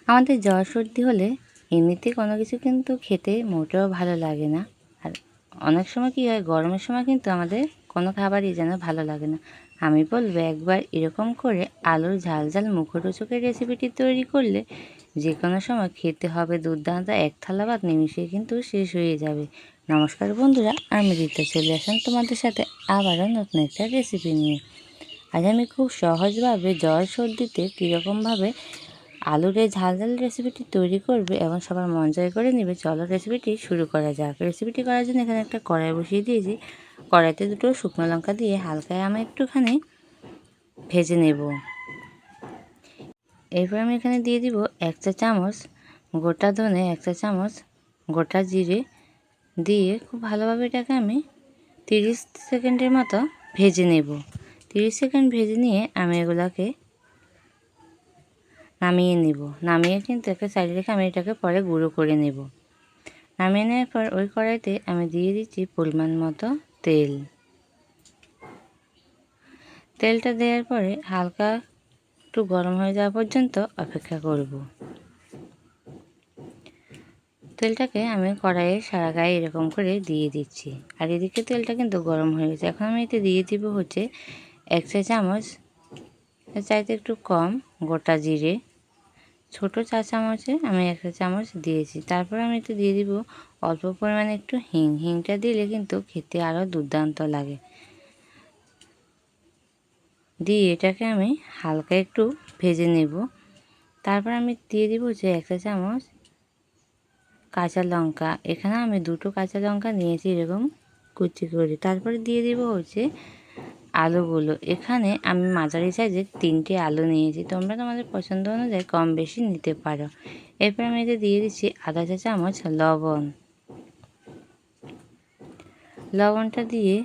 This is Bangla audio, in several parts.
আমাদের জ্বর সর্দি হলে এমনিতে কোনো কিছু কিন্তু খেতে মোটেও ভালো লাগে না। আর অনেক সময় কী হয়, গরমের সময় কিন্তু আমাদের কোনো খাবারই যেন ভালো লাগে না। আমি বলবো একবার এরকম করে আলুর ঝাল ঝাল মুখরোচকের রেসিপিটি তৈরি করলে যে কোনো সময় খেতে হবে দুর্দান্ত, এক থালা ভাত নিমিষেই কিন্তু শেষ হয়ে যাবে। নমস্কার বন্ধুরা, আমি রিতা চলে আসলাম তোমাদের সাথে আবারও নতুন একটা রেসিপি নিয়ে। আজ আমি খুব সহজভাবে জ্বর সর্দিতে কীরকমভাবে আলুর এই ঝাল ঝাল রেসিপিটি তৈরি করবে এবং সবার মন জয় করে নেবে, চলো রেসিপিটি শুরু করা যাক। রেসিপিটি করার জন্য এখানে একটা কড়াই বসিয়ে দিয়েছি। কড়াইতে দুটো শুকনো লঙ্কা দিয়ে হালকা আমি একটুখানি ভেজে নেব। এরপর আমি এখানে দিয়ে দিব 1 চা চামচ গোটা ধনে, 1 চা চামচ গোটা জিরে দিয়ে খুব ভালোভাবে এটাকে আমি 30 সেকেন্ডের মতো ভেজে নেব। 30 সেকেন্ড ভেজে নিয়ে আমি এগুলোকে নামিয়ে নেব। নামিয়ে কিন্তু একটা সাইডে রেখে আমি এটাকে পরে গুঁড়ো করে নেব। নামিয়ে নেওয়ার পর ওই কড়াইতে আমি দিয়ে দিচ্ছি পরিমাণ মতো তেল। তেলটা দেওয়ার পরে হালকা একটু গরম হয়ে যাওয়া পর্যন্ত অপেক্ষা করব। তেলটাকে আমি কড়াইয়ে সারা গায়ে এরকম করে দিয়ে দিচ্ছি। আর এদিকে তেলটা কিন্তু গরম হয়ে গেছে। এখন আমি এতে দিয়ে দিব হচ্ছে 1 চা চামচ, চাইতে একটু কম গোটা জিরে। ছোটো চা চামচে আমি 1 চা চামচ দিয়েছি। তারপর আমি এতে দিয়ে দিব অল্প পরিমাণে একটু হিং। হিংটা দিলে কিন্তু খেতে আরও দুর্দান্ত লাগে। দিয়ে এটাকে আমি হালকা একটু ভেজে নেব। তারপর আমি দিয়ে দিব হচ্ছে 1 চা চামচ কাঁচা লঙ্কা। এখানে আমি 2টো কাঁচা লঙ্কা নিয়েছি এরকম কুচি করে। তারপরে দিয়ে দিব হচ্ছে আলুগুলো। এখানে আমি মাঝারি সাইজের 3টে আলু নিয়েছি, তোমরা তোমাদের পছন্দ অনুযায়ী কম বেশি নিতে পারো। এরপর আমি এতে দিয়ে দিচ্ছি আধা চা চামচ লবণ। লবণটা দিয়ে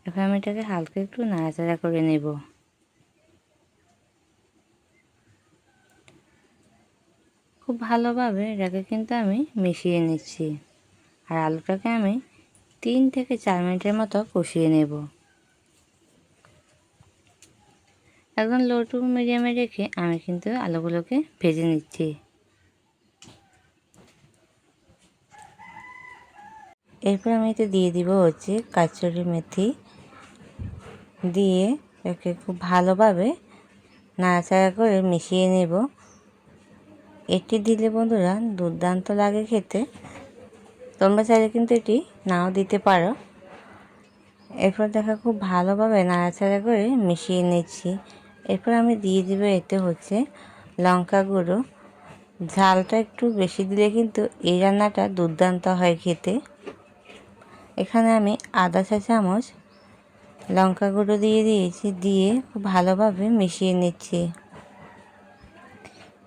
এখন আমি এটাকে হালকা একটু নাড়াচাড়া করে নেব। খুব ভালোভাবে এটাকে কিন্তু আমি মিশিয়ে নিচ্ছি। আর আলুটাকে আমি 3 থেকে 4 মিনিটের মতো কষিয়ে নেব। একদম লো টু মিডিয়ামে রেখে আমি কিন্তু আলুগুলোকে ভেজে নিচ্ছি। এরপর আমি এতে দিয়ে দিব হচ্ছে কাসুরি মেথি। দিয়ে একে খুব ভালোভাবে নাড়াচাড়া করে মিশিয়ে নেব। এটি দিলে বন্ধুরা দুর্দান্ত লাগে খেতে, তোমরা চাইলে কিন্তু এটি নাও দিতে পারো। এরপর দেখো খুব ভালোভাবে নাড়াচাড়া করে মিশিয়ে নিচ্ছি। এরপর আমি দিয়ে দিব এতে হচ্ছে লঙ্কা গুঁড়ো। ঝালটা একটু বেশি দিলে কিন্তু এই রান্নাটা দুর্দান্ত হয় খেতে। এখানে আমি আধা চা চামচ লঙ্কা গুঁড়ো দিয়ে দিয়েছি। দিয়ে খুব ভালোভাবে মিশিয়ে নিচ্ছি।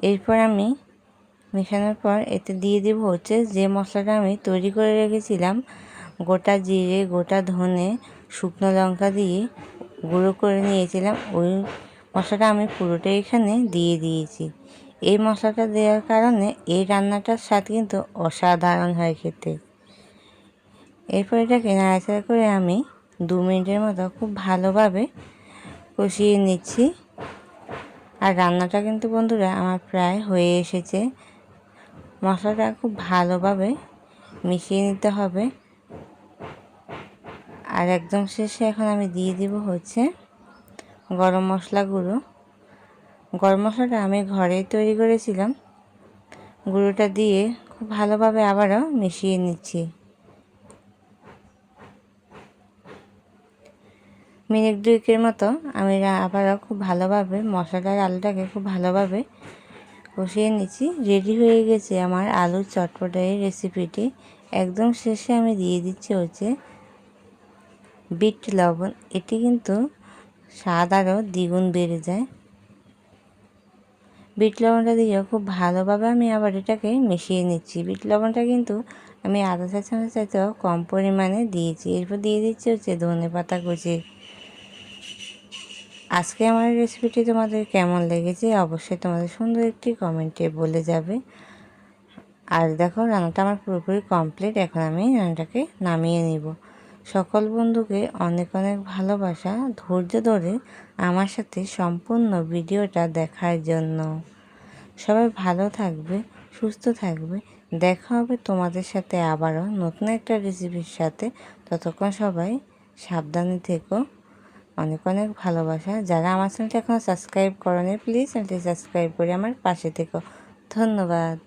এরপর আমি মেশানোর পর এতে দিয়ে দেব হচ্ছে যে মশলাটা আমি তৈরি করে রেখেছিলাম, গোটা জিরে, গোটা ধনে, শুকনো লঙ্কা দিয়ে গুঁড়ো করে নিয়েছিলাম। ওই মশলাটা আমি পুরোটাই এখানে দিয়ে দিয়েছি। এই মশলাটা দেওয়ার কারণে এই রান্নাটার স্বাদ কিন্তু অসাধারণ হয় খেতে। এরপর এটাকে নাড়াচাড়া করে আমি 2 মিনিটের মতো খুব ভালোভাবে কষিয়ে নিচ্ছি। আর রান্নাটা কিন্তু বন্ধুরা আমার প্রায় হয়ে এসেছে। মশলাটা খুব ভালোভাবে মিশিয়ে নিতে হবে। আর একদম শেষে এখন আমি দিয়ে দিব হচ্ছে গরম মশলা গুঁড়ো। গরম মশলাটা আমি ঘরেই তৈরি করেছিলাম। গুঁড়োটা দিয়ে খুব ভালোভাবে আবারও মিশিয়ে নিচ্ছি। মিনিট 2 মতো আমি আবারও খুব ভালোভাবে মশলাটার আলুটাকে খুব ভালোভাবে কষিয়ে নিচ্ছি। রেডি হয়ে গেছে আমার আলুর চটপটা এই রেসিপিটি। একদম শেষে আমি দিয়ে দিচ্ছি হচ্ছে বিট লবণ। এটি কিন্তু স্বাদ আরও দ্বিগুণ বেড়ে যায়। বিট লবণটা দিয়ে খুব ভালোভাবে আমি আবার এটাকে মিশিয়ে নিচ্ছি। বিট লবণটা কিন্তু আমি আধা চা চামচ চাইতেও কম পরিমাণে দিয়েছি। এরপর দিয়ে দিচ্ছি হচ্ছে ধনেপাতা কুচি। আজকে আমার রেসিপিটি তোমাদের কেমন লেগেছে অবশ্যই তোমাদের সুন্দর একটি কমেন্টে বলে যাবে। আর দেখো রান্নাটা আমার পুরোপুরি কমপ্লিট। এখন আমি রান্নাটাকে নামিয়ে নিব। সকল বন্ধুকে অনেক অনেক ভালোবাসা, ধৈর্য ধরে আমার সাথে সম্পূর্ণ ভিডিওটা দেখার জন্য। সবাই ভালো থাকবে, সুস্থ থাকবে। দেখা হবে তোমাদের সাথে আবারও নতুন একটা রেসিপির সাথে। ততক্ষণ সবাই সাবধানে থেকো। অনেক অনেক ভালোবাসা। যারা আমার চ্যানেলটা এখনও সাবস্ক্রাইব করোনি প্লিজ চ্যানেলটি সাবস্ক্রাইব করে আমার পাশে থেকো। ধন্যবাদ।